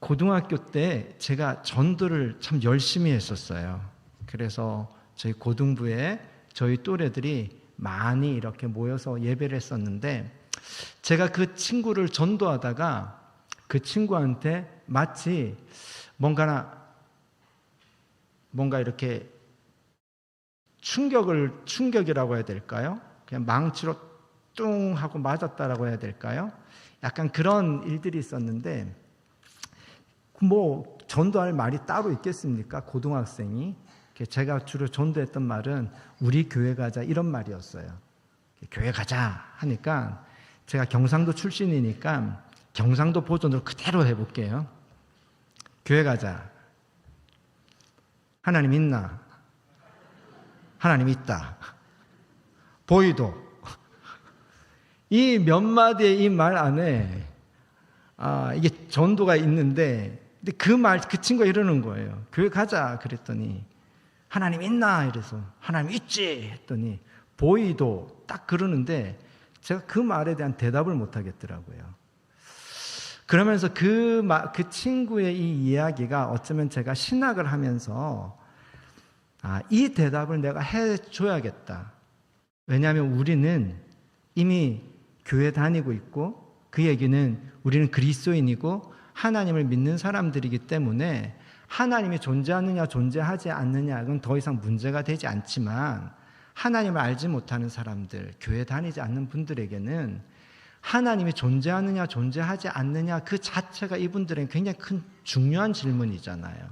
고등학교 때 제가 전도를 참 열심히 했었어요. 그래서 저희 고등부에 저희 또래들이 많이 이렇게 모여서 예배를 했었는데, 제가 그 친구를 전도하다가 그 친구한테 마치 뭔가 이렇게 충격이라고 해야 될까요? 그냥 망치로 뚱 하고 맞았다라고 해야 될까요? 약간 그런 일들이 있었는데, 뭐 전도할 말이 따로 있겠습니까? 고등학생이. 제가 주로 전도했던 말은 우리 교회 가자, 이런 말이었어요. 교회 가자 하니까, 제가 경상도 출신이니까 경상도 버전으로 그대로 해볼게요. 교회 가자. 하나님 있나? 하나님 있다. 보이도. 이 몇 마디의 이 말 안에 이게 전도가 있는데, 근데 그 친구가 이러는 거예요. 교회 가자 그랬더니 하나님 있나? 이래서 하나님 있지 했더니 보이도, 딱 그러는데 제가 그 말에 대한 대답을 못 하겠더라고요. 그러면서 그 친구의 이 이야기가 어쩌면 제가 신학을 하면서 이 대답을 내가 해줘야겠다. 왜냐하면 우리는 이미 교회 다니고 있고, 그 얘기는 우리는 그리스도인이고 하나님을 믿는 사람들이기 때문에 하나님이 존재하느냐 존재하지 않느냐는 더 이상 문제가 되지 않지만, 하나님을 알지 못하는 사람들, 교회 다니지 않는 분들에게는 하나님이 존재하느냐 존재하지 않느냐 그 자체가 이분들에게 굉장히 큰 중요한 질문이잖아요.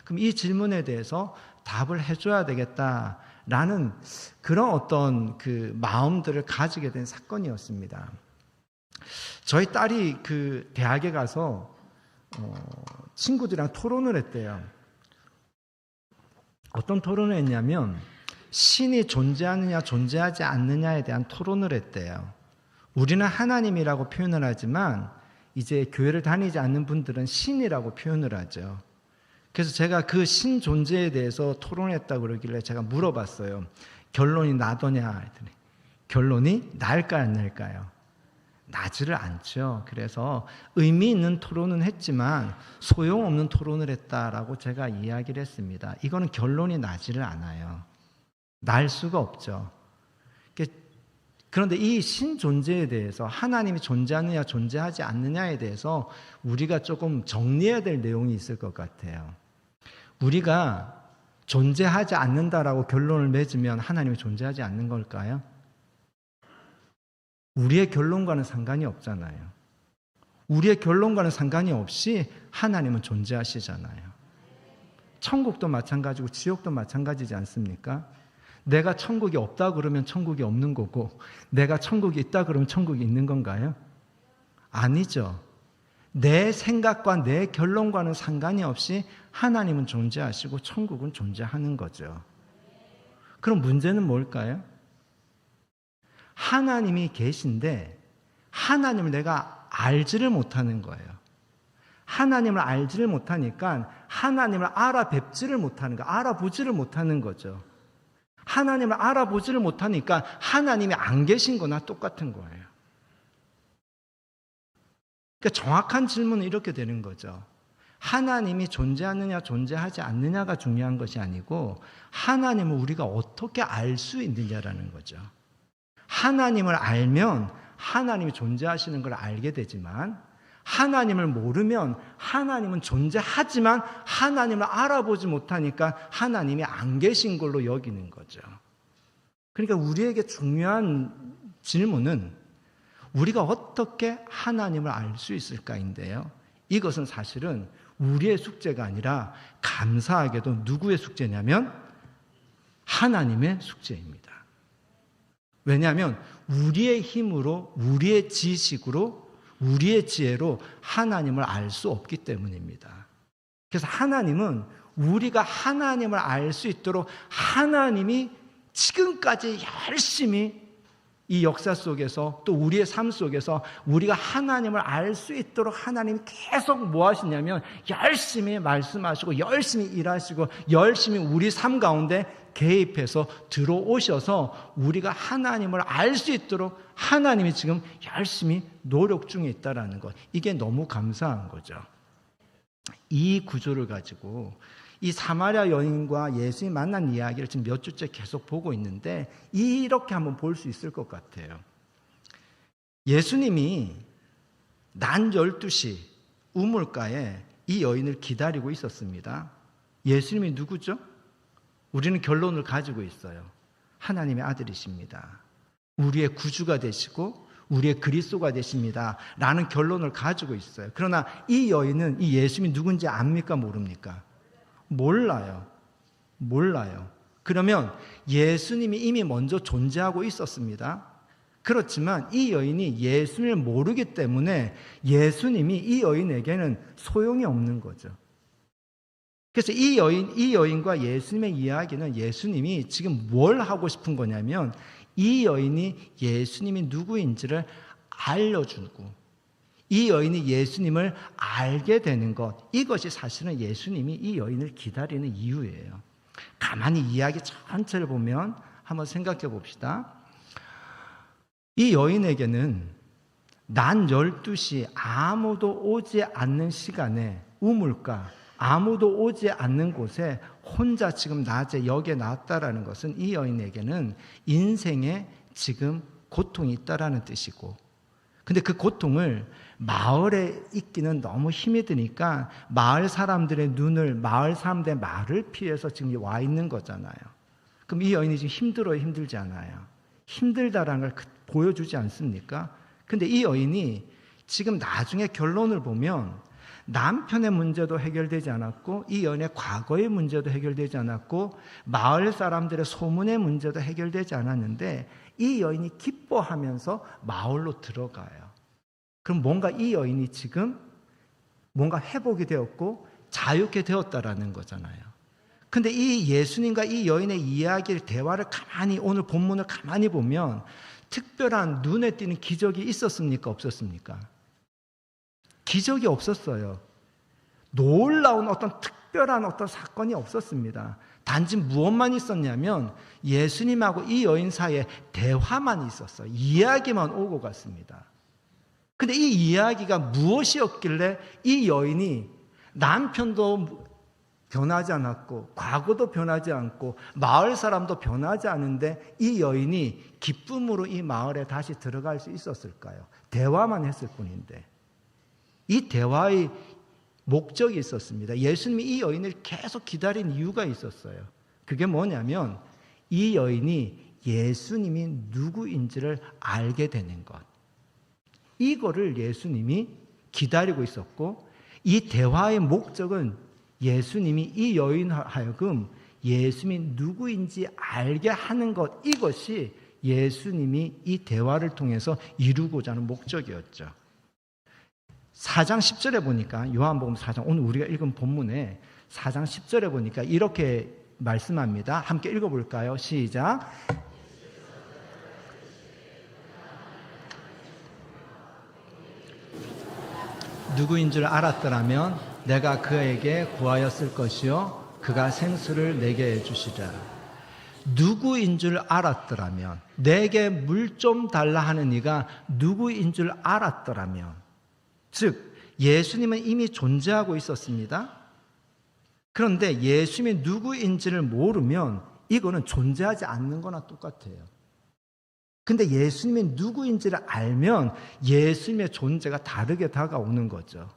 그럼 이 질문에 대해서 답을 해줘야 되겠다라는 그런 어떤 그 마음들을 가지게 된 사건이었습니다. 저희 딸이 그 대학에 가서 친구들이랑 토론을 했대요. 어떤 토론을 했냐면 신이 존재하느냐 존재하지 않느냐에 대한 토론을 했대요. 우리는 하나님이라고 표현을 하지만 이제 교회를 다니지 않는 분들은 신이라고 표현을 하죠. 그래서 제가 그 신 존재에 대해서 토론했다고 그러길래 제가 물어봤어요. 결론이 나더냐 했더니 결론이 날까요 안 날까요? 나지를 않죠. 그래서 의미 있는 토론은 했지만 소용없는 토론을 했다라고 제가 이야기를 했습니다. 이거는 결론이 나지를 않아요. 날 수가 없죠. 그런데 이 신 존재에 대해서, 하나님이 존재하느냐 존재하지 않느냐에 대해서 우리가 조금 정리해야 될 내용이 있을 것 같아요. 우리가 존재하지 않는다라고 결론을 맺으면 하나님이 존재하지 않는 걸까요? 우리의 결론과는 상관이 없잖아요. 우리의 결론과는 상관이 없이 하나님은 존재하시잖아요. 천국도 마찬가지고 지옥도 마찬가지지 않습니까? 내가 천국이 없다 그러면 천국이 없는 거고, 내가 천국이 있다 그러면 천국이 있는 건가요? 아니죠. 내 생각과 내 결론과는 상관이 없이 하나님은 존재하시고 천국은 존재하는 거죠. 그럼 문제는 뭘까요? 하나님이 계신데 하나님을 내가 알지를 못하는 거예요. 하나님을 알지를 못하니까 하나님을 알아뵙지를 못하는 거, 알아보지를 못하는 거죠. 하나님을 알아보지를 못하니까 하나님이 안 계신 거나 똑같은 거예요. 그러니까 정확한 질문은 이렇게 되는 거죠. 하나님이 존재하느냐 존재하지 않느냐가 중요한 것이 아니고 하나님을 우리가 어떻게 알 수 있느냐라는 거죠. 하나님을 알면 하나님이 존재하시는 걸 알게 되지만, 하나님을 모르면 하나님은 존재하지만 하나님을 알아보지 못하니까 하나님이 안 계신 걸로 여기는 거죠. 그러니까 우리에게 중요한 질문은 우리가 어떻게 하나님을 알 수 있을까인데요. 이것은 사실은 우리의 숙제가 아니라 감사하게도 누구의 숙제냐면 하나님의 숙제입니다. 왜냐하면 우리의 힘으로, 우리의 지식으로, 우리의 지혜로 하나님을 알 수 없기 때문입니다. 그래서 하나님은 우리가 하나님을 알 수 있도록 하나님이 지금까지 열심히 이 역사 속에서 또 우리의 삶 속에서 우리가 하나님을 알 수 있도록 하나님이 계속 뭐 하시냐면 열심히 말씀하시고 열심히 일하시고 열심히 우리 삶 가운데 개입해서 들어오셔서 우리가 하나님을 알 수 있도록 하나님이 지금 열심히 노력 중에 있다는 것. 이게 너무 감사한 거죠. 이 구조를 가지고 이 사마리아 여인과 예수님이 만난 이야기를 지금 몇 주째 계속 보고 있는데 이렇게 한번 볼 수 있을 것 같아요. 예수님이 낮 12시 우물가에 이 여인을 기다리고 있었습니다. 예수님이 누구죠? 우리는 결론을 가지고 있어요. 하나님의 아들이십니다. 우리의 구주가 되시고 우리의 그리스도가 되십니다. 라는 결론을 가지고 있어요. 그러나 이 여인은 이 예수님이 누군지 압니까? 모릅니까? 몰라요. 그러면 예수님이 이미 먼저 존재하고 있었습니다. 그렇지만 이 여인이 예수님을 모르기 때문에 예수님이 이 여인에게는 소용이 없는 거죠. 그래서 이 여인과 예수님의 이야기는 예수님이 지금 뭘 하고 싶은 거냐면 이 여인이 예수님이 누구인지를 알려주고 이 여인이 예수님을 알게 되는 것, 이것이 사실은 예수님이 이 여인을 기다리는 이유예요. 가만히 이야기 전체를 보면 한번 생각해 봅시다. 이 여인에게는 낮 12시 아무도 오지 않는 시간에 우물가, 아무도 오지 않는 곳에 혼자 지금 낮에 여기에 나왔다라는 것은 이 여인에게는 인생에 지금 고통이 있다라는 뜻이고, 근데 그 고통을 마을에 있기는 너무 힘이 드니까 마을 사람들의 눈을, 마을 사람들의 말을 피해서 지금 와 있는 거잖아요. 그럼 이 여인이 지금 힘들어요, 힘들지 않아요? 힘들다라는 걸 보여주지 않습니까? 근데 이 여인이 지금 나중에 결론을 보면 남편의 문제도 해결되지 않았고 이 여인의 과거의 문제도 해결되지 않았고 마을 사람들의 소문의 문제도 해결되지 않았는데 이 여인이 기뻐하면서 마을로 들어가요. 그럼 뭔가 이 여인이 지금 뭔가 회복이 되었고 자유케 되었다라는 거잖아요. 근데 이 예수님과 이 여인의 이야기를, 대화를 가만히, 오늘 본문을 가만히 보면 특별한 눈에 띄는 기적이 있었습니까? 없었습니까? 기적이 없었어요. 놀라운 어떤 특별한 어떤 사건이 없었습니다. 단지 무엇만 있었냐면 예수님하고 이 여인 사이에 대화만 있었어요. 이야기만 오고 갔습니다. 근데 이 이야기가 무엇이었길래 이 여인이 남편도 변하지 않았고 과거도 변하지 않고 마을 사람도 변하지 않은데 이 여인이 기쁨으로 이 마을에 다시 들어갈 수 있었을까요? 대화만 했을 뿐인데. 이 대화의 목적이 있었습니다. 예수님이 이 여인을 계속 기다린 이유가 있었어요. 그게 뭐냐면 이 여인이 예수님이 누구인지를 알게 되는 것. 이거를 예수님이 기다리고 있었고 이 대화의 목적은 예수님이 이 여인 하여금 예수님이 누구인지 알게 하는 것, 이것이 예수님이 이 대화를 통해서 이루고자 하는 목적이었죠. 4장 10절에 보니까, 요한복음 4장, 오늘 우리가 읽은 본문에 4장 10절에 보니까 이렇게 말씀합니다. 함께 읽어볼까요? 시작. 누구인 줄 알았더라면 내가 그에게 구하였을 것이요 그가 생수를 내게 해주시리라. 누구인 줄 알았더라면, 내게 물 좀 달라 하는 이가 누구인 줄 알았더라면, 즉 예수님은 이미 존재하고 있었습니다. 그런데 예수님이 누구인지를 모르면 이거는 존재하지 않는 거나 똑같아요. 근데 예수님이 누구인지를 알면 예수님의 존재가 다르게 다가오는 거죠.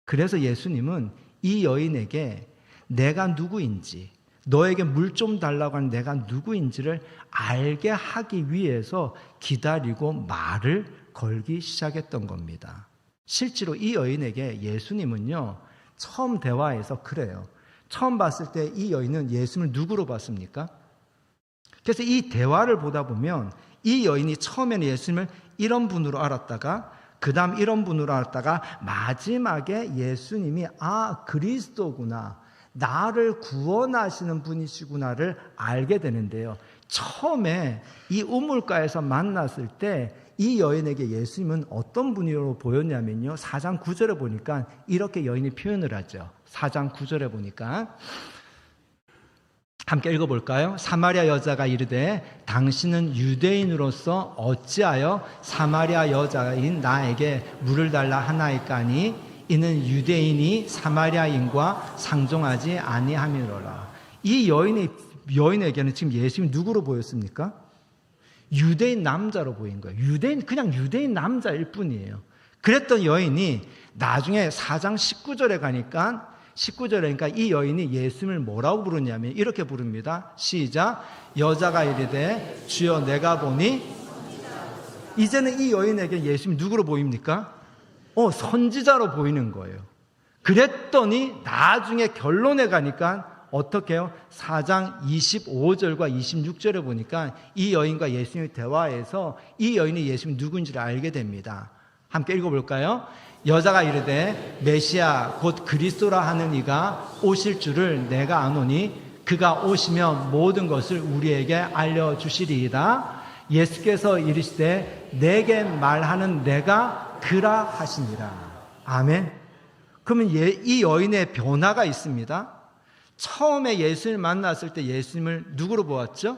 그래서 예수님은 이 여인에게 내가 누구인지, 너에게 물 좀 달라고 하는 내가 누구인지를 알게 하기 위해서 기다리고 말을 걸기 시작했던 겁니다. 실제로 이 여인에게 예수님은요, 처음 대화에서 그래요. 처음 봤을 때 이 여인은 예수님을 누구로 봤습니까? 그래서 이 대화를 보다 보면 이 여인이 처음에는 예수님을 이런 분으로 알았다가 그 다음 이런 분으로 알았다가 마지막에 예수님이 그리스도구나, 나를 구원하시는 분이시구나를 알게 되는데요. 처음에 이 우물가에서 만났을 때 이 여인에게 예수님은 어떤 분으로 보였냐면요, 4장 9절에 보니까 이렇게 여인이 표현을 하죠. 4장 9절에 보니까 함께 읽어볼까요? 사마리아 여자가 이르되 당신은 유대인으로서 어찌하여 사마리아 여자인 나에게 물을 달라 하나이까니 이는 유대인이 사마리아인과 상종하지 아니함이로라. 이 여인에게는 지금 예수님이 누구로 보였습니까? 유대인 남자로 보인 거예요. 그냥 유대인 남자일 뿐이에요. 그랬던 여인이 나중에 4장 19절에 가니까 19절에 이 여인이 예수님을 뭐라고 부르냐면 이렇게 부릅니다. 시작. 여자가 이르되 주여 내가 보니, 이제는 이 여인에게 예수님이 누구로 보입니까? 선지자로 보이는 거예요. 그랬더니 나중에 결론에 가니까 어떻게 해요? 4장 25절과 26절에 보니까 이 여인과 예수님이 대화해서 이 여인이 예수님이 누군지를 알게 됩니다. 함께 읽어볼까요? 여자가 이르되 메시아 곧 그리스도라 하는 이가 오실 줄을 내가 아노니 그가 오시면 모든 것을 우리에게 알려주시리이다. 예수께서 이르시되 내게 말하는 내가 그라 하시니라. 아멘. 그러면 이 여인의 변화가 있습니다. 처음에 예수님을 만났을 때 예수님을 누구로 보았죠?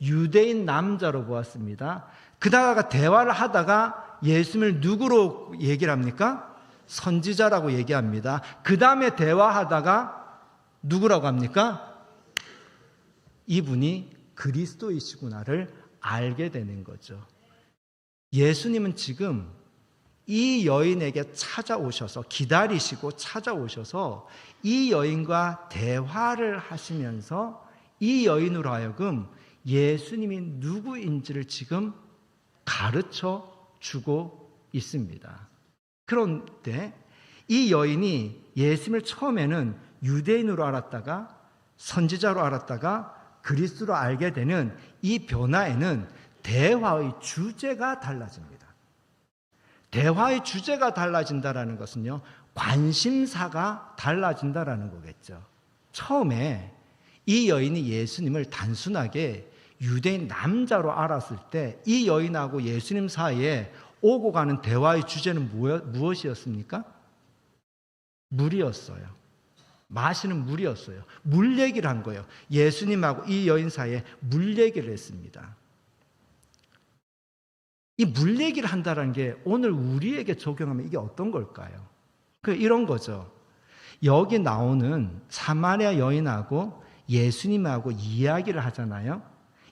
유대인 남자로 보았습니다. 그다가 대화를 하다가 예수님을 누구로 얘기를 합니까? 선지자라고 얘기합니다. 그 다음에 대화하다가 누구라고 합니까? 이분이 그리스도이시구나를 알게 되는 거죠. 예수님은 지금 이 여인에게 찾아오셔서 기다리시고 찾아오셔서 이 여인과 대화를 하시면서 이 여인으로 하여금 예수님이 누구인지를 지금 가르쳐 주고 있습니다. 그런데 이 여인이 예수님을 처음에는 유대인으로 알았다가 선지자로 알았다가 그리스도로 알게 되는 이 변화에는 대화의 주제가 달라집니다. 대화의 주제가 달라진다는 것은요, 관심사가 달라진다는 거겠죠. 처음에 이 여인이 예수님을 단순하게 유대인 남자로 알았을 때 이 여인하고 예수님 사이에 오고 가는 대화의 주제는 무엇이었습니까? 물이었어요. 마시는 물이었어요. 물 얘기를 한 거예요. 예수님하고 이 여인 사이에 물 얘기를 했습니다. 이 물 얘기를 한다는 게 오늘 우리에게 적용하면 이게 어떤 걸까요? 이런 거죠. 여기 나오는 사마리아 여인하고 예수님하고 이야기를 하잖아요.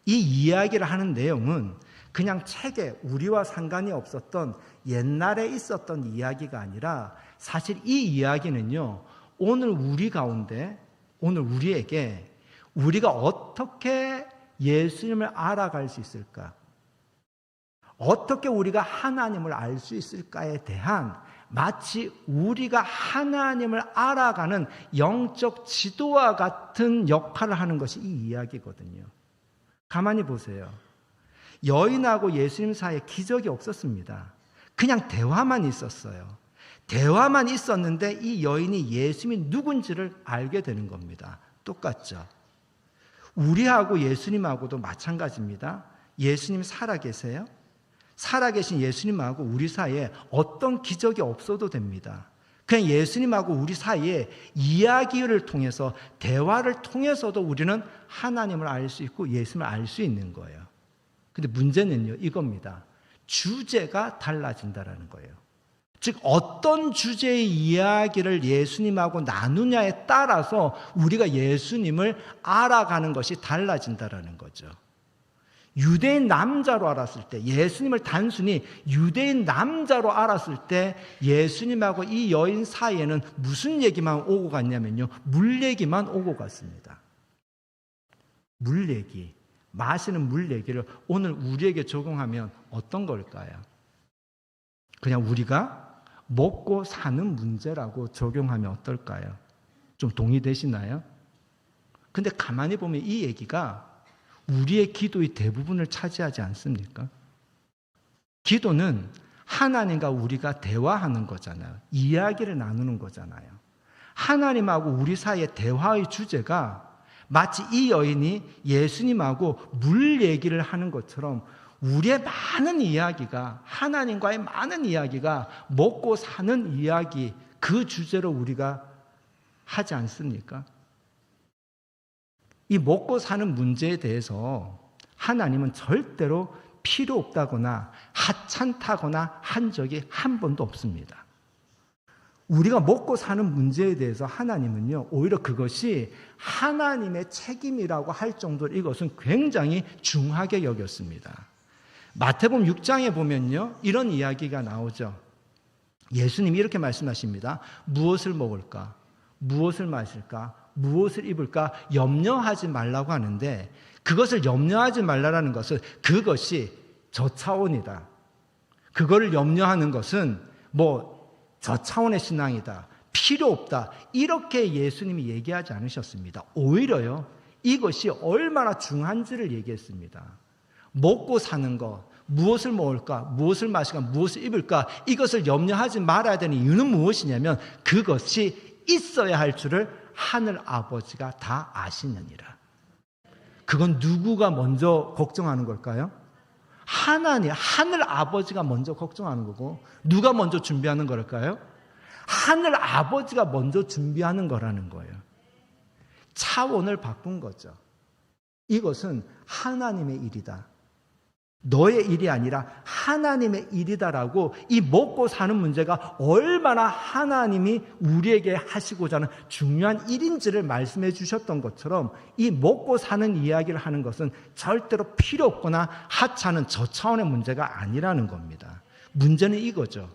이 이야기를 하는 내용은 그냥 책에 우리와 상관이 없었던 옛날에 있었던 이야기가 아니라 사실 이 이야기는요, 오늘 우리 가운데, 오늘 우리에게 우리가 어떻게 예수님을 알아갈 수 있을까? 어떻게 우리가 하나님을 알 수 있을까에 대한 마치 우리가 하나님을 알아가는 영적 지도와 같은 역할을 하는 것이 이 이야기거든요. 가만히 보세요. 여인하고 예수님 사이에 기적이 없었습니다. 그냥 대화만 있었어요. 대화만 있었는데 이 여인이 예수님이 누군지를 알게 되는 겁니다. 똑같죠. 우리하고 예수님하고도 마찬가지입니다. 예수님 살아계세요? 살아계신 예수님하고 우리 사이에 어떤 기적이 없어도 됩니다. 그냥 예수님하고 우리 사이에 이야기를 통해서 대화를 통해서도 우리는 하나님을 알 수 있고 예수님을 알 수 있는 거예요. 근데 문제는요, 이겁니다. 주제가 달라진다는 거예요. 즉 어떤 주제의 이야기를 예수님하고 나누냐에 따라서 우리가 예수님을 알아가는 것이 달라진다는 거죠. 유대인 남자로 알았을 때, 예수님을 단순히 유대인 남자로 알았을 때 예수님하고 이 여인 사이에는 무슨 얘기만 오고 갔냐면요, 물 얘기만 오고 갔습니다. 물 얘기, 마시는 물 얘기를 오늘 우리에게 적용하면 어떤 걸까요? 그냥 우리가 먹고 사는 문제라고 적용하면 어떨까요? 좀 동의되시나요? 근데 가만히 보면 이 얘기가 우리의 기도의 대부분을 차지하지 않습니까? 기도는 하나님과 우리가 대화하는 거잖아요. 이야기를 나누는 거잖아요. 하나님하고 우리 사이의 대화의 주제가 마치 이 여인이 예수님하고 물 얘기를 하는 것처럼 우리의 많은 이야기가, 하나님과의 많은 이야기가 먹고 사는 이야기, 그 주제로 우리가 하지 않습니까? 이 먹고 사는 문제에 대해서 하나님은 절대로 필요 없다거나 하찮다거나 한 적이 한 번도 없습니다. 우리가 먹고 사는 문제에 대해서 하나님은요, 오히려 그것이 하나님의 책임이라고 할 정도로 이것은 굉장히 중하게 여겼습니다. 마태복음 6장에 보면요, 이런 이야기가 나오죠. 예수님이 이렇게 말씀하십니다. 무엇을 먹을까? 무엇을 마실까? 무엇을 입을까? 염려하지 말라고 하는데, 그것을 염려하지 말라는 것은 그것이 저차원이다. 그거를 염려하는 것은 저차원의 신앙이다. 필요 없다. 이렇게 예수님이 얘기하지 않으셨습니다. 오히려요, 이것이 얼마나 중한지를 얘기했습니다. 먹고 사는 것, 무엇을 먹을까, 무엇을 마실까, 무엇을 입을까, 이것을 염려하지 말아야 되는 이유는 무엇이냐면 그것이 있어야 할 줄을 하늘 아버지가 다 아시느니라. 그건 누구가 먼저 걱정하는 걸까요? 하나님, 하늘 아버지가 먼저 걱정하는 거고, 누가 먼저 준비하는 걸까요? 하늘 아버지가 먼저 준비하는 거라는 거예요. 차원을 바꾼 거죠. 이것은 하나님의 일이다. 너의 일이 아니라 하나님의 일이다라고, 이 먹고 사는 문제가 얼마나 하나님이 우리에게 하시고자 하는 중요한 일인지를 말씀해 주셨던 것처럼, 이 먹고 사는 이야기를 하는 것은 절대로 필요 없거나 하찮은 저차원의 문제가 아니라는 겁니다. 문제는 이거죠.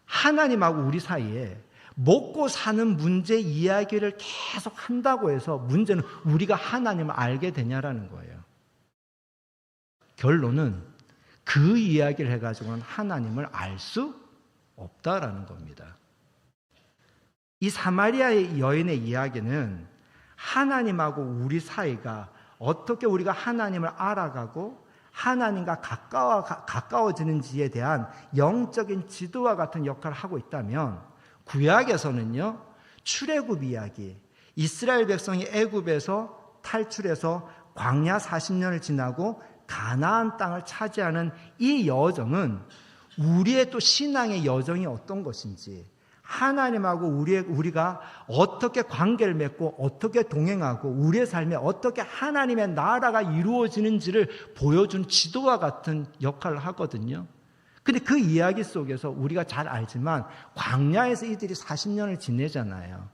하나님하고 우리 사이에 먹고 사는 문제 이야기를 계속 한다고 해서 문제는 우리가 하나님을 알게 되냐라는 거예요. 결론은 그 이야기를 해가지고는 하나님을 알 수 없다라는 겁니다. 이 사마리아의 여인의 이야기는 하나님하고 우리 사이가 어떻게 우리가 하나님을 알아가고 하나님과 가까워지는지에 대한 영적인 지도와 같은 역할을 하고 있다면, 구약에서는요, 출애굽 이야기, 이스라엘 백성이 애굽에서 탈출해서 광야 40년을 지나고 가나안 땅을 차지하는 이 여정은 우리의 또 신앙의 여정이 어떤 것인지, 하나님하고 우리가 어떻게 관계를 맺고 어떻게 동행하고 우리의 삶에 어떻게 하나님의 나라가 이루어지는지를 보여준 지도와 같은 역할을 하거든요. 근데 그 이야기 속에서 우리가 잘 알지만 광야에서 이들이 40년을 지내잖아요.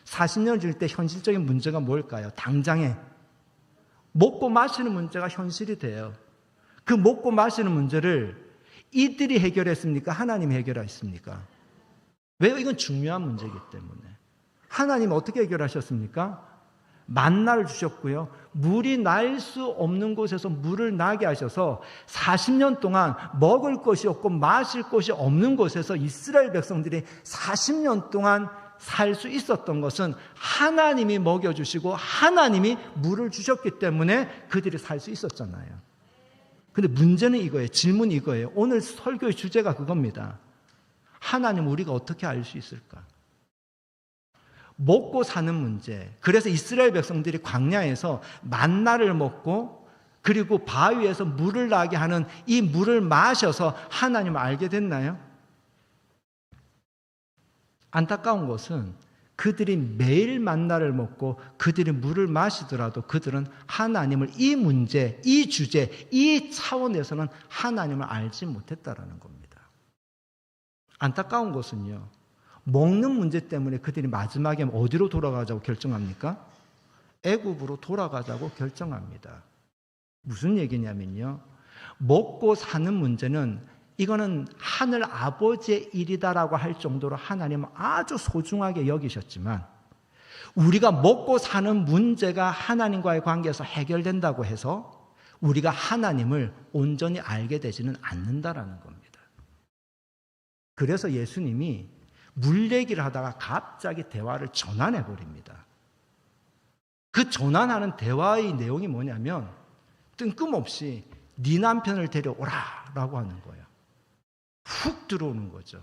40년을 지낼 때 현실적인 문제가 뭘까요? 당장에 먹고 마시는 문제가 현실이 돼요. 그 먹고 마시는 문제를 이들이 해결했습니까? 하나님이 해결했습니까? 왜요? 이건 중요한 문제이기 때문에. 하나님 어떻게 해결하셨습니까? 만나를 주셨고요. 물이 날 수 없는 곳에서 물을 나게 하셔서 40년 동안 먹을 것이 없고 마실 것이 없는 곳에서 이스라엘 백성들이 40년 동안 살 수 있었던 것은 하나님이 먹여주시고 하나님이 물을 주셨기 때문에 그들이 살 수 있었잖아요. 근데 문제는 이거예요. 질문이 이거예요. 오늘 설교의 주제가 그겁니다. 하나님 우리가 어떻게 알 수 있을까? 먹고 사는 문제. 그래서 이스라엘 백성들이 광야에서 만나를 먹고 그리고 바위에서 물을 나게 하는 이 물을 마셔서 하나님을 알게 됐나요? 안타까운 것은 그들이 매일 만나를 먹고 그들이 물을 마시더라도 그들은 하나님을 이 문제, 이 주제, 이 차원에서는 하나님을 알지 못했다라는 겁니다. 안타까운 것은요, 먹는 문제 때문에 그들이 마지막에 어디로 돌아가자고 결정합니까? 애굽으로 돌아가자고 결정합니다. 무슨 얘기냐면요, 먹고 사는 문제는 이거는 하늘 아버지의 일이다라고 할 정도로 하나님은 아주 소중하게 여기셨지만, 우리가 먹고 사는 문제가 하나님과의 관계에서 해결된다고 해서 우리가 하나님을 온전히 알게 되지는 않는다라는 겁니다. 그래서 예수님이 물 얘기를 하다가 갑자기 대화를 전환해 버립니다. 그 전환하는 대화의 내용이 뭐냐면 뜬금없이 네 남편을 데려오라 라고 하는 거예요. 훅 들어오는 거죠.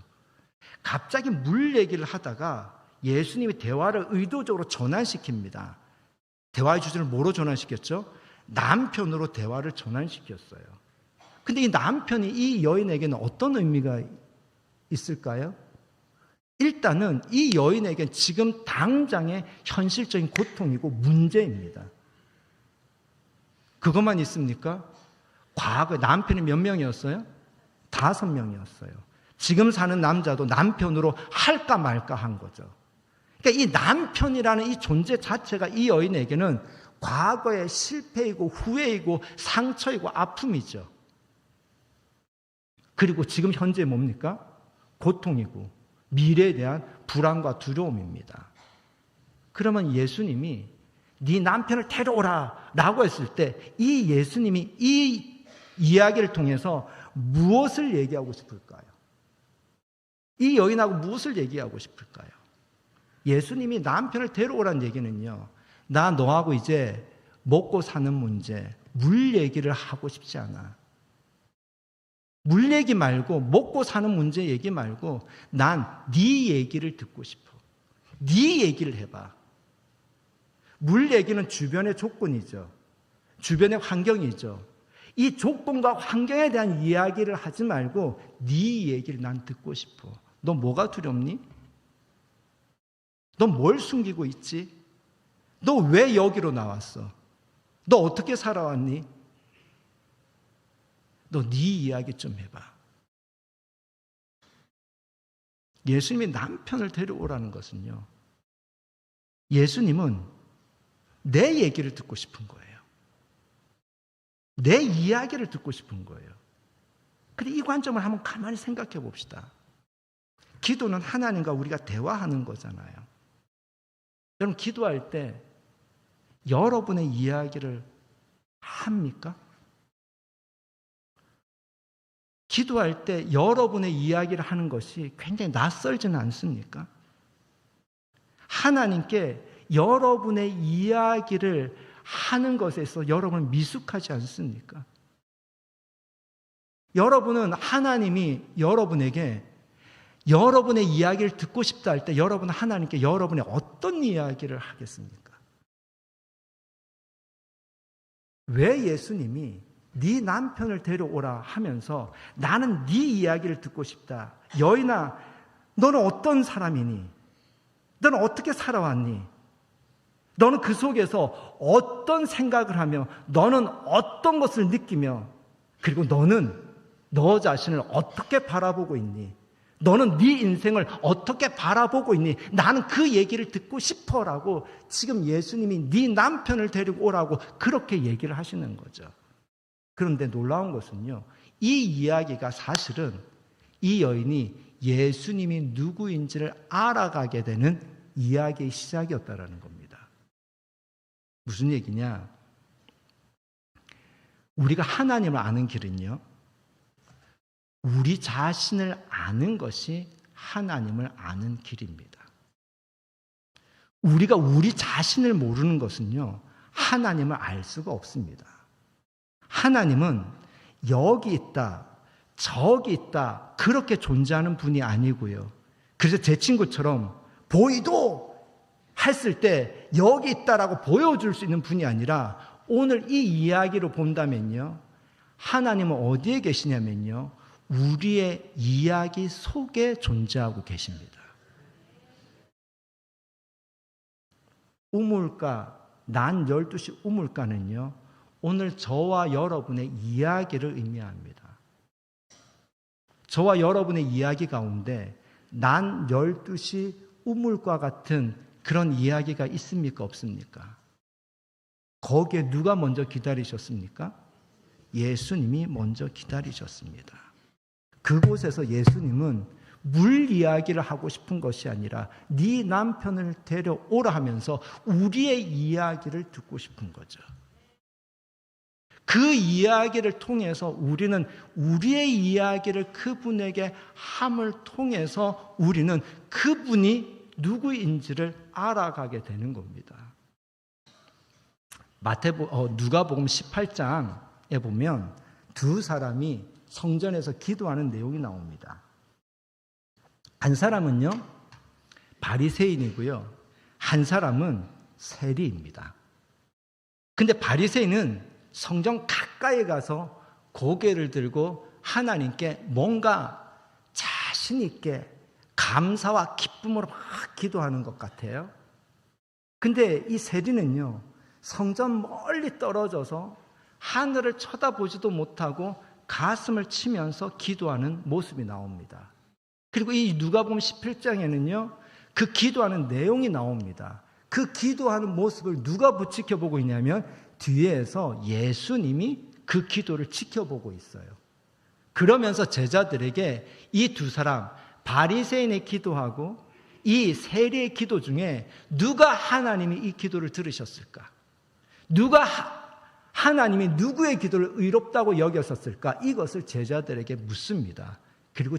갑자기 물 얘기를 하다가 예수님이 대화를 의도적으로 전환시킵니다. 대화의 주제를 뭐로 전환시켰죠? 남편으로 대화를 전환시켰어요. 근데 이 남편이 이 여인에게는 어떤 의미가 있을까요? 일단은 이 여인에겐 지금 당장의 현실적인 고통이고 문제입니다. 그것만 있습니까? 과거에 남편이 몇 명이었어요? 5명이었어요. 지금 사는 남자도 남편으로 할까 말까 한 거죠. 그러니까 이 남편이라는 이 존재 자체가 이 여인에게는 과거의 실패이고 후회이고 상처이고 아픔이죠. 그리고 지금 현재 뭡니까? 고통이고 미래에 대한 불안과 두려움입니다. 그러면 예수님이 네 남편을 데려오라 라고 했을 때 이 예수님이 이 이야기를 통해서 무엇을 얘기하고 싶을까요? 이 여인하고 무엇을 얘기하고 싶을까요? 예수님이 남편을 데려오라는 얘기는요, 나 너하고 이제 먹고 사는 문제, 물 얘기를 하고 싶지 않아. 물 얘기 말고, 먹고 사는 문제 얘기 말고 난 네 얘기를 듣고 싶어. 네 얘기를 해봐. 물 얘기는 주변의 조건이죠. 주변의 환경이죠. 이 조건과 환경에 대한 이야기를 하지 말고 네 얘기를 난 듣고 싶어. 너 뭐가 두렵니? 너 뭘 숨기고 있지? 너 왜 여기로 나왔어? 너 어떻게 살아왔니? 너 네 이야기 좀 해봐. 예수님이 남편을 데려오라는 것은요, 예수님은 내 얘기를 듣고 싶은 거예요. 내 이야기를 듣고 싶은 거예요. 그래, 이 관점을 한번 가만히 생각해 봅시다. 기도는 하나님과 우리가 대화하는 거잖아요. 여러분, 기도할 때 여러분의 이야기를 합니까? 기도할 때 여러분의 이야기를 하는 것이 굉장히 낯설지는 않습니까? 하나님께 여러분의 이야기를 하는 것에 있어서 여러분은 미숙하지 않습니까? 여러분은 하나님이 여러분에게 여러분의 이야기를 듣고 싶다 할 때 여러분은 하나님께 여러분의 어떤 이야기를 하겠습니까? 왜 예수님이 네 남편을 데려오라 하면서 나는 네 이야기를 듣고 싶다. 여인아, 너는 어떤 사람이니? 너는 어떻게 살아왔니? 너는 그 속에서 어떤 생각을 하며 너는 어떤 것을 느끼며 그리고 너는 너 자신을 어떻게 바라보고 있니? 너는 네 인생을 어떻게 바라보고 있니? 나는 그 얘기를 듣고 싶어라고 지금 예수님이 네 남편을 데리고 오라고 그렇게 얘기를 하시는 거죠. 그런데 놀라운 것은요, 이 이야기가 사실은 이 여인이 예수님이 누구인지를 알아가게 되는 이야기의 시작이었다라는 겁니다. 무슨 얘기냐? 우리가 하나님을 아는 길은요, 우리 자신을 아는 것이 하나님을 아는 길입니다. 우리가 우리 자신을 모르는 것은요, 하나님을 알 수가 없습니다. 하나님은 여기 있다, 저기 있다, 그렇게 존재하는 분이 아니고요. 그래서 제 친구처럼 보이도 했을 때 여기 있다라고 보여줄 수 있는 분이 아니라 오늘 이 이야기로 본다면요, 하나님은 어디에 계시냐면요, 우리의 이야기 속에 존재하고 계십니다. 우물가, 난 12시 우물가는요, 오늘 저와 여러분의 이야기를 의미합니다. 저와 여러분의 이야기 가운데 난 12시 우물가 같은 그런 이야기가 있습니까? 없습니까? 거기에 누가 먼저 기다리셨습니까? 예수님이 먼저 기다리셨습니다. 그곳에서 예수님은 물 이야기를 하고 싶은 것이 아니라 네 남편을 데려오라 하면서 우리의 이야기를 듣고 싶은 거죠. 그 이야기를 통해서 우리는 우리의 이야기를 그분에게 함을 통해서 우리는 그분이 누구인지를 알아가게 되는 겁니다. 누가복음 18장에 보면 두 사람이 성전에서 기도하는 내용이 나옵니다. 한 사람은요, 바리새인이고요. 한 사람은 세리입니다. 근데 바리새인은 성전 가까이 가서 고개를 들고 하나님께 뭔가 자신 있게 감사와 기쁨으로 막 기도하는 것 같아요. 근데 이 세리는요, 성전 멀리 떨어져서 하늘을 쳐다보지도 못하고 가슴을 치면서 기도하는 모습이 나옵니다. 그리고 이 누가복음 17장에는요, 그 기도하는 내용이 나옵니다. 그 기도하는 모습을 누가 지켜보고 있냐면 뒤에서 예수님이 그 기도를 지켜보고 있어요. 그러면서 제자들에게 이 두 사람, 바리새인의 기도하고 이 세리의 기도 중에 누가 하나님이 이 기도를 들으셨을까? 누가 하나님이 누구의 기도를 의롭다고 여겼었을까? 이것을 제자들에게 묻습니다. 그리고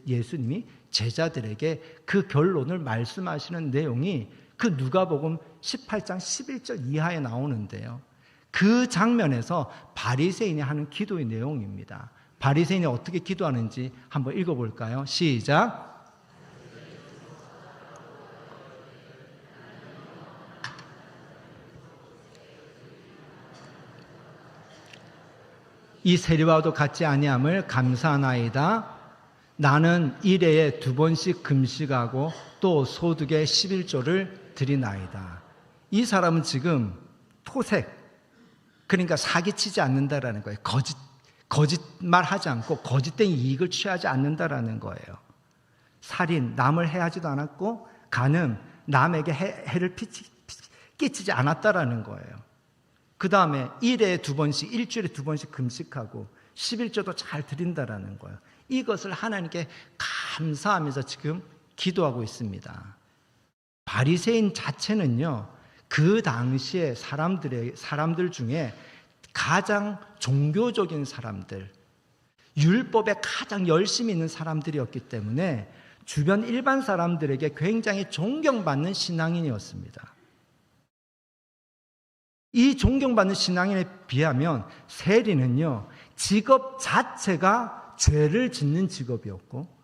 예수님이 제자들에게 그 결론을 말씀하시는 내용이 그 누가복음 18장 11절 이하에 나오는데요. 그 장면에서 바리새인이 하는 기도의 내용입니다. 바리새인이 어떻게 기도하는지 한번 읽어볼까요? 시작. 이 세리와도 같지 아니함을 감사하나이다. 나는 일회에 2번씩 금식하고 또 소득의 11조를 드리나이다. 이 사람은 지금 토색, 그러니까 사기치지 않는다라는 거예요. 거짓말하지 않고 거짓된 이익을 취하지 않는다라는 거예요. 살인, 남을 해하지도 않았고 간음, 남에게 해를 끼치지 않았다라는 거예요. 그 다음에 일주일에 2번씩 금식하고 11조도 잘 드린다라는 거예요. 이것을 하나님께 감사하면서 지금 기도하고 있습니다. 바리새인 자체는요, 그 당시에 사람들 중에 가장 종교적인 사람들, 율법에 가장 열심히 있는 사람들이었기 때문에 주변 일반 사람들에게 굉장히 존경받는 신앙인이었습니다. 이 존경받는 신앙인에 비하면 세리는요, 직업 자체가 죄를 짓는 직업이었고,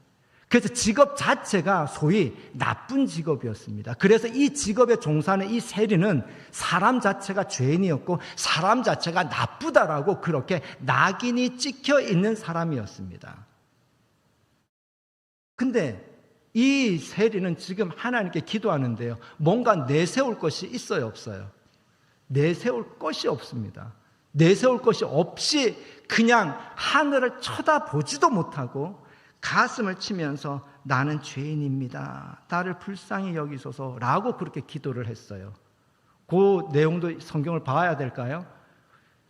그래서 직업 자체가 소위 나쁜 직업이었습니다. 그래서 이 직업에 종사하는 이 세리는 사람 자체가 죄인이었고 사람 자체가 나쁘다라고 그렇게 낙인이 찍혀 있는 사람이었습니다. 근데 이 세리는 지금 하나님께 기도하는데요, 뭔가 내세울 것이 있어요, 없어요? 내세울 것이 없습니다. 내세울 것이 없이 그냥 하늘을 쳐다보지도 못하고 가슴을 치면서 나는 죄인입니다. 나를 불쌍히 여기소서라고 그렇게 기도를 했어요. 그 내용도 성경을 봐야 될까요?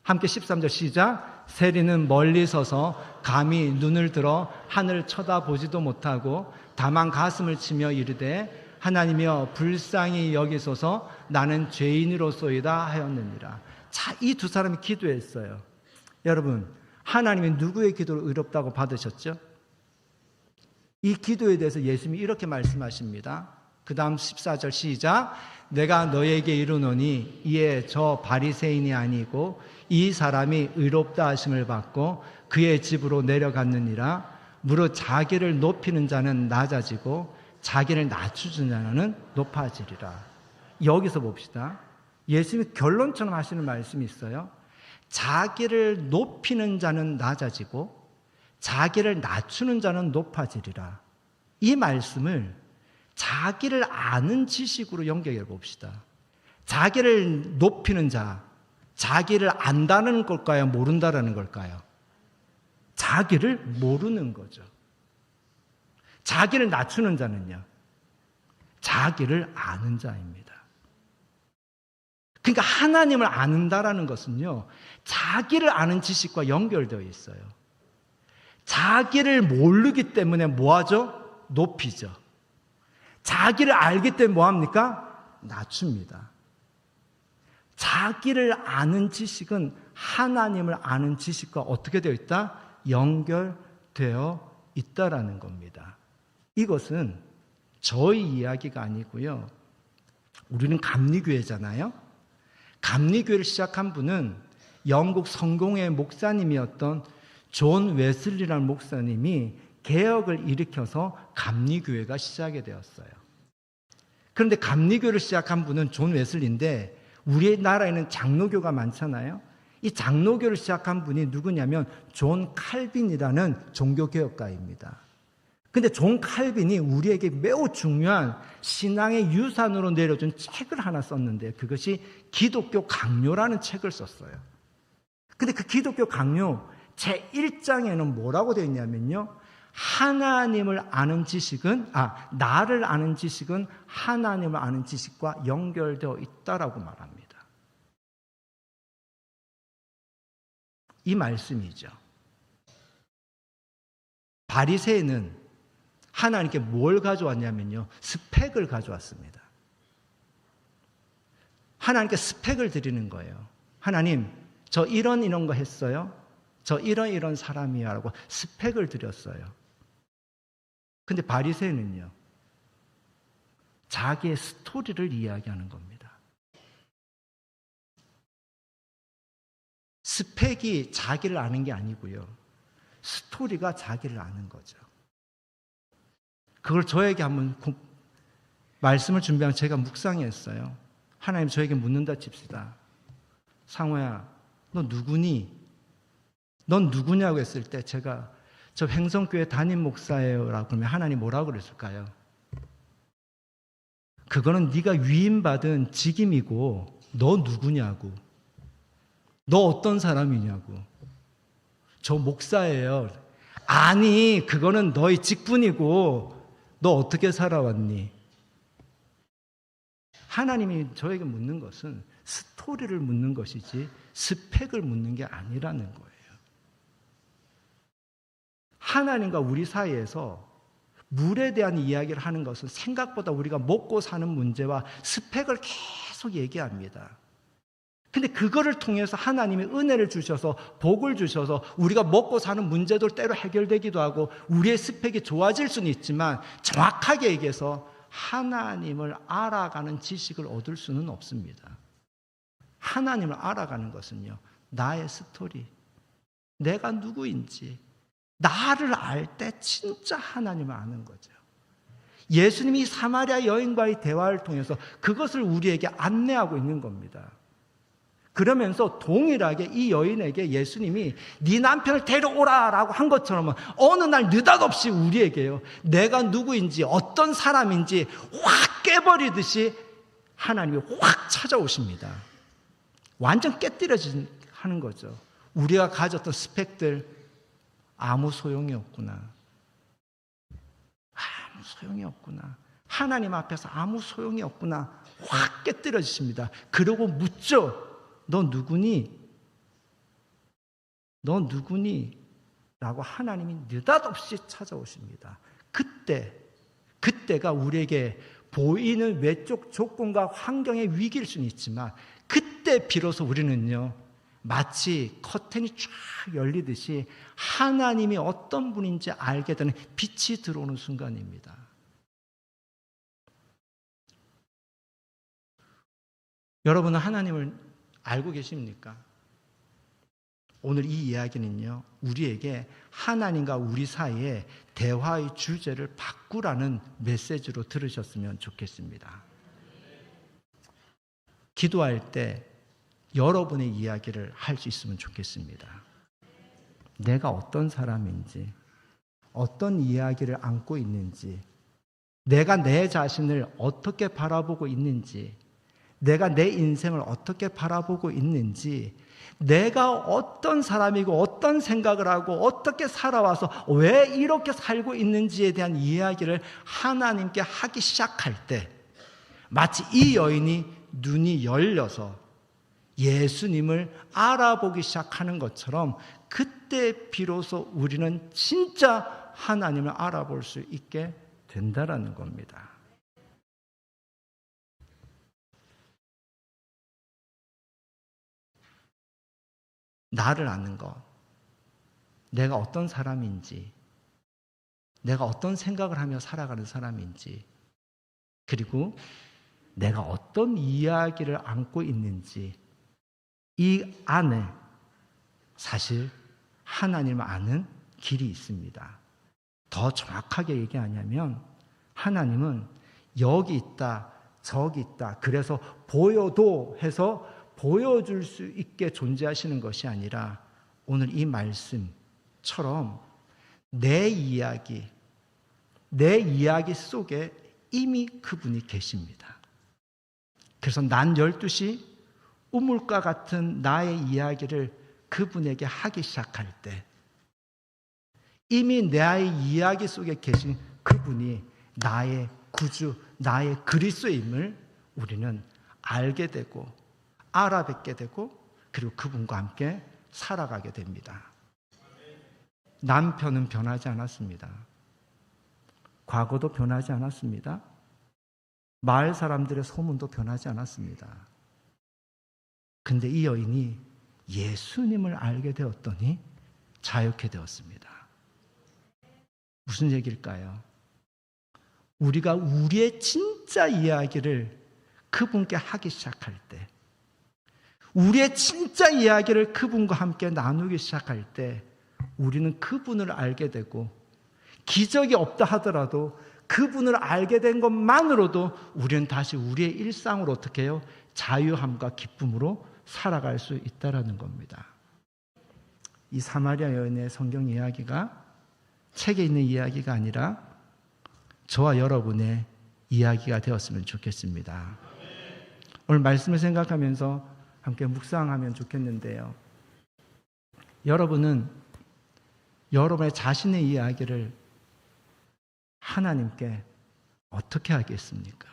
함께 13절 시작. 세리는 멀리 서서 감히 눈을 들어 하늘을 쳐다보지도 못하고 다만 가슴을 치며 이르되 하나님이여 불쌍히 여기소서 나는 죄인으로소이다 하였느니라. 자, 이 두 사람이 기도했어요. 여러분, 하나님이 누구의 기도를 의롭다고 받으셨죠? 이 기도에 대해서 예수님이 이렇게 말씀하십니다. 그 다음 14절 시작. 내가 너에게 이르노니 이에 저 바리새인이 아니고 이 사람이 의롭다 하심을 받고 그의 집으로 내려갔느니라. 무릇 자기를 높이는 자는 낮아지고 자기를 낮추는 자는 높아지리라. 여기서 봅시다. 예수님이 결론처럼 하시는 말씀이 있어요. 자기를 높이는 자는 낮아지고 자기를 낮추는 자는 높아지리라. 이 말씀을 자기를 아는 지식으로 연결해 봅시다. 자기를 높이는 자, 자기를 안다는 걸까요? 모른다라는 걸까요? 자기를 모르는 거죠. 자기를 낮추는 자는요, 자기를 아는 자입니다. 그러니까 하나님을 아는다라는 것은요, 자기를 아는 지식과 연결되어 있어요. 자기를 모르기 때문에 뭐하죠? 높이죠. 자기를 알기 때문에 뭐합니까? 낮춥니다. 자기를 아는 지식은 하나님을 아는 지식과 어떻게 되어 있다? 연결되어 있다라는 겁니다. 이것은 저희 이야기가 아니고요. 우리는 감리교회잖아요. 감리교회를 시작한 분은 영국 성공회 목사님이었던 존 웨슬리라는 목사님이 개혁을 일으켜서 감리교회가 시작이 되었어요. 그런데 감리교회를 시작한 분은 존 웨슬리인데 우리나라에는 장로교가 많잖아요. 이 장로교를 시작한 분이 누구냐면 존 칼빈이라는 종교개혁가입니다. 근데 존 칼빈이 우리에게 매우 중요한 신앙의 유산으로 내려준 책을 하나 썼는데 그것이 기독교 강요라는 책을 썼어요. 근데 그 기독교 강요 제1장에는 뭐라고 되어 있냐면요. 하나님을 아는 지식은, 나를 아는 지식은 하나님을 아는 지식과 연결되어 있다라고 말합니다. 이 말씀이죠. 바리새인은 하나님께 뭘 가져왔냐면요. 스펙을 가져왔습니다. 하나님께 스펙을 드리는 거예요. 하나님, 저 이런 거 했어요. 저 이런 사람이야 라고 스펙을 드렸어요. 근데 바리새인은요. 자기의 스토리를 이야기하는 겁니다. 스펙이 자기를 아는 게 아니고요. 스토리가 자기를 아는 거죠. 그걸 저에게 한번 말씀을 준비하면 제가 묵상했어요. 하나님 저에게 묻는다 칩시다. 상호야, 너 누구니? 넌 누구냐고 했을 때 제가 저 횡성교회 담임 목사예요 라고 그러면 하나님 뭐라고 그랬을까요? 그거는 네가 위임받은 직임이고 너 누구냐고. 너 어떤 사람이냐고. 저 목사예요. 아니, 그거는 너의 직분이고 너 어떻게 살아왔니? 하나님이 저에게 묻는 것은 스토리를 묻는 것이지 스펙을 묻는 게 아니라는 거예요. 하나님과 우리 사이에서 물에 대한 이야기를 하는 것은 생각보다 우리가 먹고 사는 문제와 스펙을 계속 얘기합니다. 근데 그거를 통해서 하나님이 은혜를 주셔서 복을 주셔서 우리가 먹고 사는 문제도 때로 해결되기도 하고 우리의 스펙이 좋아질 수는 있지만 정확하게 얘기해서 하나님을 알아가는 지식을 얻을 수는 없습니다. 하나님을 알아가는 것은요, 나의 스토리, 내가 누구인지, 나를 알 때 진짜 하나님을 아는 거죠. 예수님이 사마리아 여인과의 대화를 통해서 그것을 우리에게 안내하고 있는 겁니다. 그러면서 동일하게 이 여인에게 예수님이 네 남편을 데려오라라고 한 것처럼 어느 날 느닷없이 우리에게요, 내가 누구인지 어떤 사람인지 확 깨버리듯이 하나님이 확 찾아오십니다. 완전 깨뜨려지는 하는 거죠. 우리가 가졌던 스펙들 아무 소용이 없구나. 아무 소용이 없구나. 하나님 앞에서 아무 소용이 없구나. 확 깨뜨려지십니다. 그러고 묻죠. 너 누구니? 너 누구니? 라고 하나님이 느닷없이 찾아오십니다. 그때가 우리에게 보이는 외적 조건과 환경의 위기일 수는 있지만 그때 비로소 우리는요, 마치 커튼이 쫙 열리듯이 하나님이 어떤 분인지 알게 되는 빛이 들어오는 순간입니다. 여러분은 하나님을 알고 계십니까? 오늘 이 이야기는요, 우리에게 하나님과 우리 사이에 대화의 주제를 바꾸라는 메시지로 들으셨으면 좋겠습니다. 기도할 때 여러분의 이야기를 할 수 있으면 좋겠습니다. 내가 어떤 사람인지, 어떤 이야기를 안고 있는지, 내가 내 자신을 어떻게 바라보고 있는지, 내가 내 인생을 어떻게 바라보고 있는지, 내가 어떤 사람이고 어떤 생각을 하고 어떻게 살아와서 왜 이렇게 살고 있는지에 대한 이야기를 하나님께 하기 시작할 때 마치 이 여인이 눈이 열려서 예수님을 알아보기 시작하는 것처럼 그때 비로소 우리는 진짜 하나님을 알아볼 수 있게 된다라는 겁니다. 나를 아는 것, 내가 어떤 사람인지, 내가 어떤 생각을 하며 살아가는 사람인지, 그리고 내가 어떤 이야기를 안고 있는지, 이 안에 사실 하나님을 아는 길이 있습니다. 더 정확하게 얘기하냐면 하나님은 여기 있다, 저기 있다, 그래서 보여도 해서 보여줄 수 있게 존재하시는 것이 아니라 오늘 이 말씀처럼 내 이야기, 내 이야기 속에 이미 그분이 계십니다. 그래서 난 12시 우물가 같은 나의 이야기를 그분에게 하기 시작할 때 이미 나의 이야기 속에 계신 그분이 나의 구주, 나의 그리스도임을 우리는 알게 되고 알아뵙게 되고 그리고 그분과 함께 살아가게 됩니다. 남편은 변하지 않았습니다. 과거도 변하지 않았습니다. 마을 사람들의 소문도 변하지 않았습니다. 근데 이 여인이 예수님을 알게 되었더니 자유케 되었습니다. 무슨 얘기일까요? 우리가 우리의 진짜 이야기를 그분께 하기 시작할 때, 우리의 진짜 이야기를 그분과 함께 나누기 시작할 때 우리는 그분을 알게 되고 기적이 없다 하더라도 그분을 알게 된 것만으로도 우리는 다시 우리의 일상으로 어떻게 해요? 자유함과 기쁨으로 살아갈 수 있다는 겁니다. 이 사마리아 여인의 성경 이야기가 책에 있는 이야기가 아니라 저와 여러분의 이야기가 되었으면 좋겠습니다. 오늘 말씀을 생각하면서 함께 묵상하면 좋겠는데요. 여러분은 여러분의 자신의 이야기를 하나님께 어떻게 하겠습니까?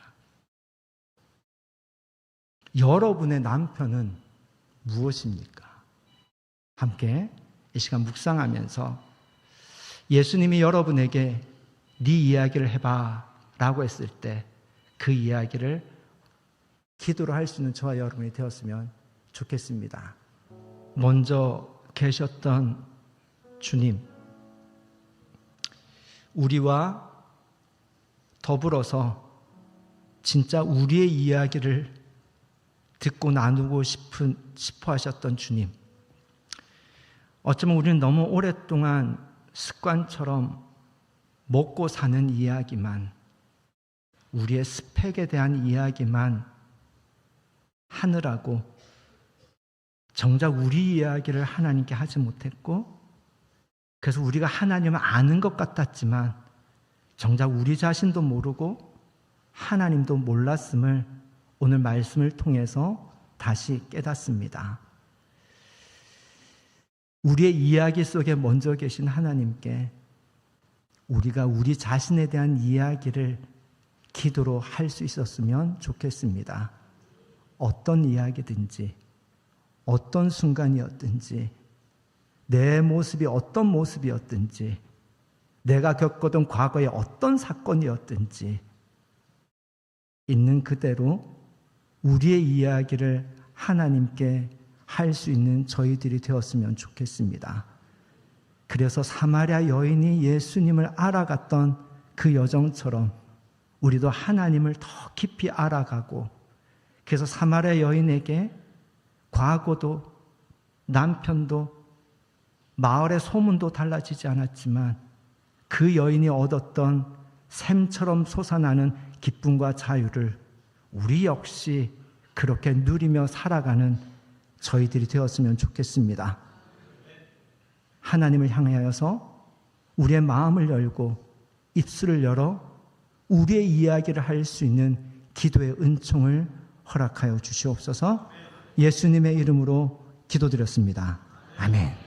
여러분의 남편은 무엇입니까? 함께 이 시간 묵상하면서 예수님이 여러분에게 네 이야기를 해봐 라고 했을 때 그 이야기를 기도로 할 수 있는 저와 여러분이 되었으면 좋겠습니다. 먼저 계셨던 주님, 우리와 더불어서 진짜 우리의 이야기를 듣고 나누고 싶어 하셨던 주님, 어쩌면 우리는 너무 오랫동안 습관처럼 먹고 사는 이야기만, 우리의 스펙에 대한 이야기만 하느라고 정작 우리 이야기를 하나님께 하지 못했고, 그래서 우리가 하나님을 아는 것 같았지만 정작 우리 자신도 모르고 하나님도 몰랐음을 오늘 말씀을 통해서 다시 깨닫습니다. 우리의 이야기 속에 먼저 계신 하나님께 우리가 우리 자신에 대한 이야기를 기도로 할 수 있었으면 좋겠습니다. 어떤 이야기든지, 어떤 순간이었든지, 내 모습이 어떤 모습이었든지, 내가 겪었던 과거의 어떤 사건이었든지 있는 그대로 우리의 이야기를 하나님께 할 수 있는 저희들이 되었으면 좋겠습니다. 그래서 사마리아 여인이 예수님을 알아갔던 그 여정처럼 우리도 하나님을 더 깊이 알아가고, 그래서 사마리아 여인에게 과거도 남편도 마을의 소문도 달라지지 않았지만 그 여인이 얻었던 샘처럼 솟아나는 기쁨과 자유를 우리 역시 그렇게 누리며 살아가는 저희들이 되었으면 좋겠습니다. 하나님을 향하여서 우리의 마음을 열고 입술을 열어 우리의 이야기를 할 수 있는 기도의 은총을 허락하여 주시옵소서. 예수님의 이름으로 기도드렸습니다. 아멘.